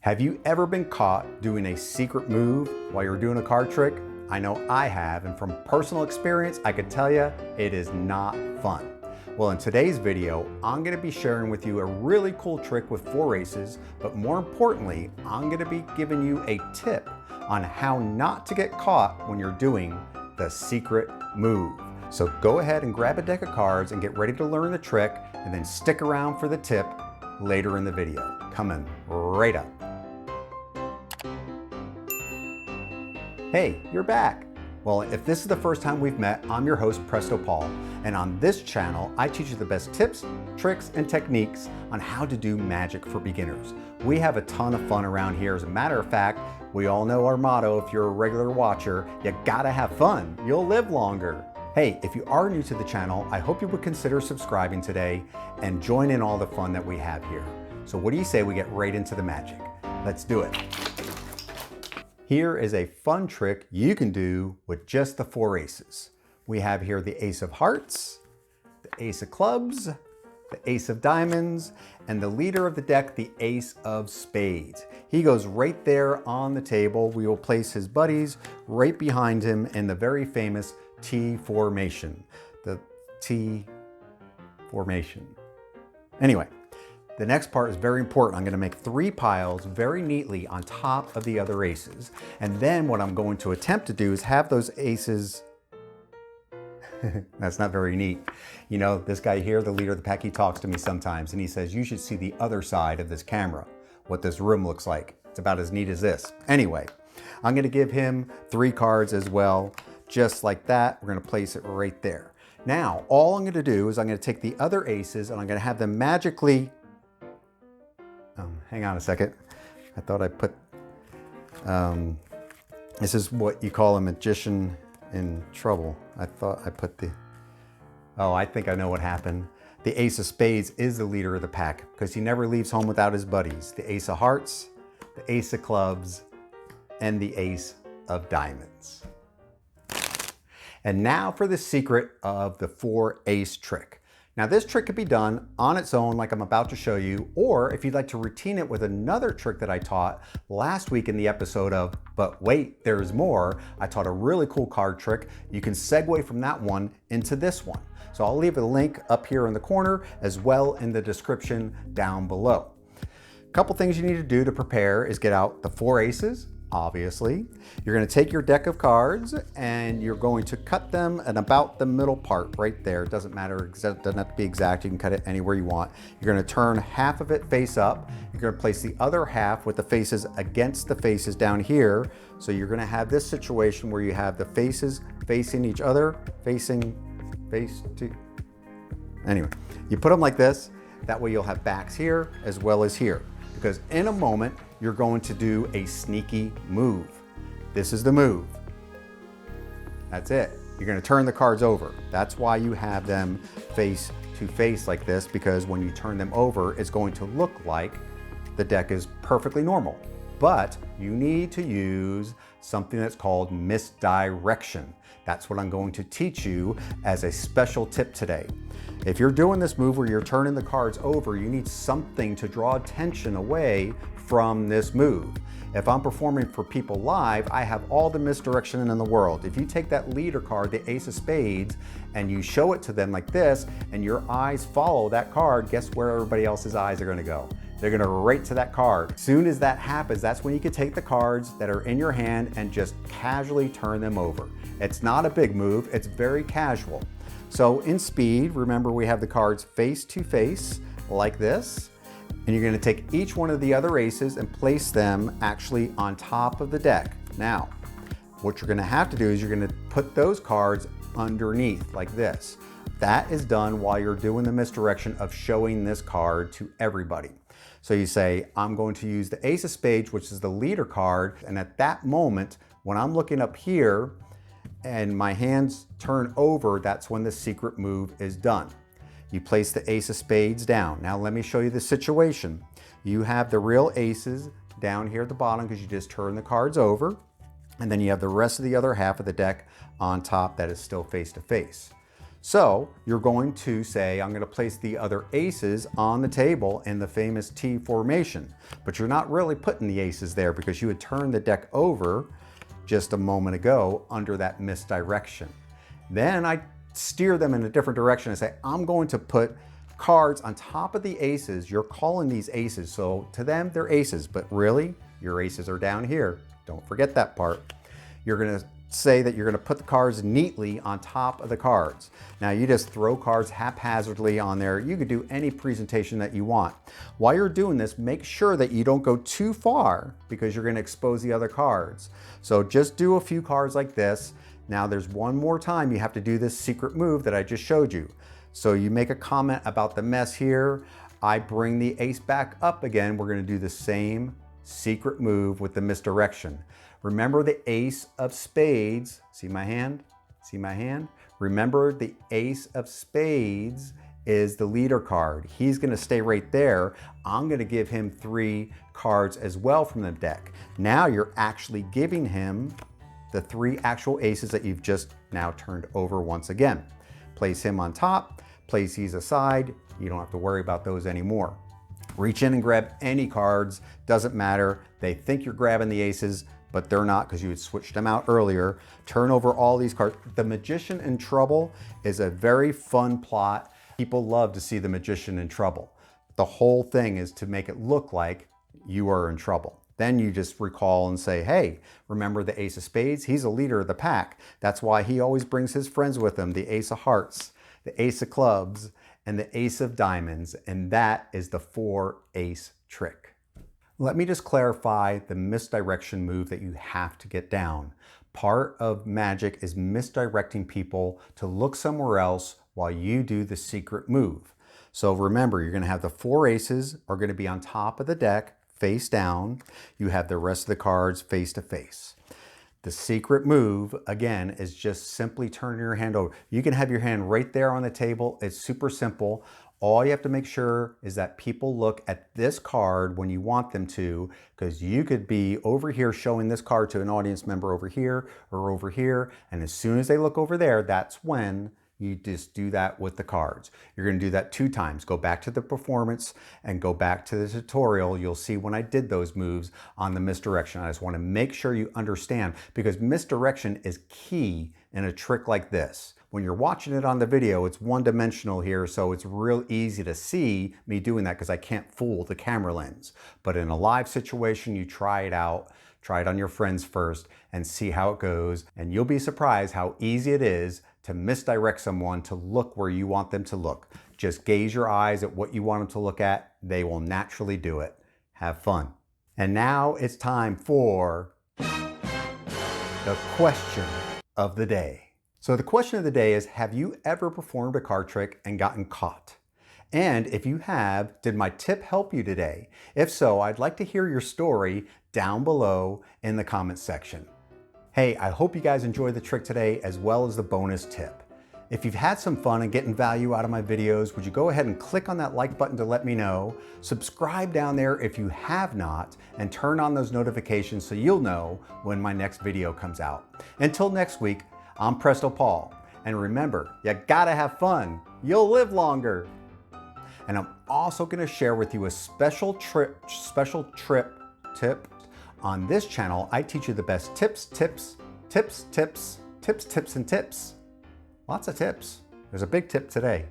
Have you ever been caught doing a secret move while you're doing a card trick? I know I have, and from personal experience, I can tell you it is not fun. Well, in today's video, I'm going to be sharing with you a really cool trick with 4 aces, but more importantly, I'm going to be giving you a tip on how not to get caught when you're doing the secret move. So go ahead and grab a deck of cards and get ready to learn the trick, and then stick around for the tip later in the video. Coming right up. Hey, you're back. Well, if this is the first time we've met, I'm your host, Presto Paul, and on this channel, I teach you the best tips, tricks, and techniques on how to do magic for beginners. We have a ton of fun around here. As a matter of fact, we all know our motto, if you're a regular watcher, you gotta have fun, you'll live longer. Hey, if you are new to the channel, I hope you would consider subscribing today and join in all the fun that we have here. So what do you say we get right into the magic? Let's do it. Here is a fun trick you can do with just the 4 aces. We have here the ace of hearts, the ace of clubs, the ace of diamonds, and the leader of the deck, the ace of spades. He goes right there on the table. We will place his buddies right behind him in the very famous T formation. The T formation. Anyway. The next part is very important. I'm going to make 3 piles very neatly on top of the other aces. And then what I'm going to attempt to do is have those aces, that's not very neat. You know, this guy here, the leader of the pack, he talks to me sometimes and he says, you should see the other side of this camera, what this room looks like. It's about as neat as this. Anyway, I'm going to give him 3 cards as well, just like that. We're going to place it right there. Now, all I'm going to do is I'm going to take the other aces and I'm going to have them magically. Hang on a second. I thought I put, this is what you call a magician in trouble. I thought I put the, oh, I think I know what happened. The ace of spades is the leader of the pack because he never leaves home without his buddies. The ace of hearts, the ace of clubs, and the ace of diamonds. And now for the secret of the 4 ace trick. Now this trick could be done on its own like I'm about to show you, or if you'd like to routine it with another trick that I taught last week in the episode of But Wait, There's More, I taught a really cool card trick. You can segue from that one into this one. So I'll leave a link up here in the corner as well in the description down below. A couple things you need to do to prepare is get out the 4 aces. Obviously, you're going to take your deck of cards and you're going to cut them at about the middle part right there. It doesn't matter, it doesn't have to be exact. You can cut it anywhere you want. You're going to turn half of it face up. You're going to place the other half with the faces against the faces down here. So you're going to have this situation where you have the faces facing each other, Anyway, you put them like this. That way you'll have backs here as well as here. Because in a moment, you're going to do a sneaky move. This is the move. That's it. You're going to turn the cards over. That's why you have them face to face like this, because when you turn them over, it's going to look like the deck is perfectly normal. But you need to use something that's called misdirection. That's what I'm going to teach you as a special tip today. If you're doing this move where you're turning the cards over, you need something to draw attention away from this move. If I'm performing for people live, I have all the misdirection in the world. If you take that leader card, the ace of spades, and you show it to them like this, and your eyes follow that card, guess where everybody else's eyes are gonna go? They're gonna right to that card. As soon as that happens, that's when you can take the cards that are in your hand and just casually turn them over. It's not a big move, it's very casual. So in speed, remember we have the cards face to face like this, and you're gonna take each one of the other aces and place them actually on top of the deck. Now, what you're gonna have to do is you're gonna put those cards underneath like this. That is done while you're doing the misdirection of showing this card to everybody. So you say, I'm going to use the ace of spades, which is the leader card, and at that moment, when I'm looking up here and my hands turn over, that's when the secret move is done. You place the ace of spades down. Now let me show you the situation. You have the real aces down here at the bottom because you just turn the cards over, and then you have the rest of the other half of the deck on top that is still face to face. So you're going to say, I'm going to place the other aces on the table in the famous T formation, but you're not really putting the aces there because you had turned the deck over just a moment ago under that misdirection. Then I steer them in a different direction and say, I'm going to put cards on top of the aces. You're calling these aces, so to them they're aces, but really your aces are down here. Don't forget that part. You're going to say that you're going to put the cards neatly on top of the cards. Now you just throw cards haphazardly on there. You could do any presentation that you want. While you're doing this, make sure that you don't go too far because you're going to expose the other cards. So just do a few cards like this. Now there's one more time you have to do this secret move that I just showed you. So you make a comment about the mess here. I bring the ace back up again. We're going to do the same secret move with the misdirection. Remember the ace of spades. See my hand? See my hand? Remember the ace of spades is the leader card. He's going to stay right there. I'm going to give him 3 cards as well from the deck. Now you're actually giving him the 3 actual aces that you've just now turned over once again. Place him on top, place these aside. You don't have to worry about those anymore. Reach in and grab any cards, doesn't matter. They think you're grabbing the aces, but they're not because you had switched them out earlier. Turn over all these cards. The Magician in Trouble is a very fun plot. People love to see the Magician in trouble. The whole thing is to make it look like you are in trouble. Then you just recall and say, hey, remember the ace of spades? He's a leader of the pack. That's why he always brings his friends with him, the ace of hearts, the ace of clubs, and the ace of diamonds. And that is the 4 ace trick. Let me just clarify the misdirection move that you have to get down. Part of magic is misdirecting people to look somewhere else while you do the secret move. So remember, you're going to have the 4 aces are going to be on top of the deck, face down. You have the rest of the cards face to face. The secret move, again, is just simply turning your hand over. You can have your hand right there on the table. It's super simple. All you have to make sure is that people look at this card when you want them to, because you could be over here showing this card to an audience member over here or over here, and as soon as they look over there, that's when you just do that with the cards. You're going to do that 2 times. Go back to the performance and go back to the tutorial. You'll see when I did those moves on the misdirection. I just want to make sure you understand, because misdirection is key in a trick like this. When you're watching it on the video, it's one-dimensional here, so it's real easy to see me doing that because I can't fool the camera lens. But in a live situation, you try it out, try it on your friends first, and see how it goes, and you'll be surprised how easy it is to misdirect someone to look where you want them to look. Just gaze your eyes at what you want them to look at. They will naturally do it. Have fun. And now it's time for the question of the day. So the question of the day is, have you ever performed a card trick and gotten caught? And if you have, did my tip help you today? If so, I'd like to hear your story down below in the comments section. Hey, I hope you guys enjoyed the trick today as well as the bonus tip. If you've had some fun and getting value out of my videos, would you go ahead and click on that like button to let me know? Subscribe down there if you have not, and turn on those notifications so you'll know when my next video comes out. Until next week, I'm Presto Paul, and remember, you gotta have fun. You'll live longer. And I'm also gonna share with you a special trip tip. On this channel, I teach you the best tips, and tips. Lots of tips. There's a big tip today.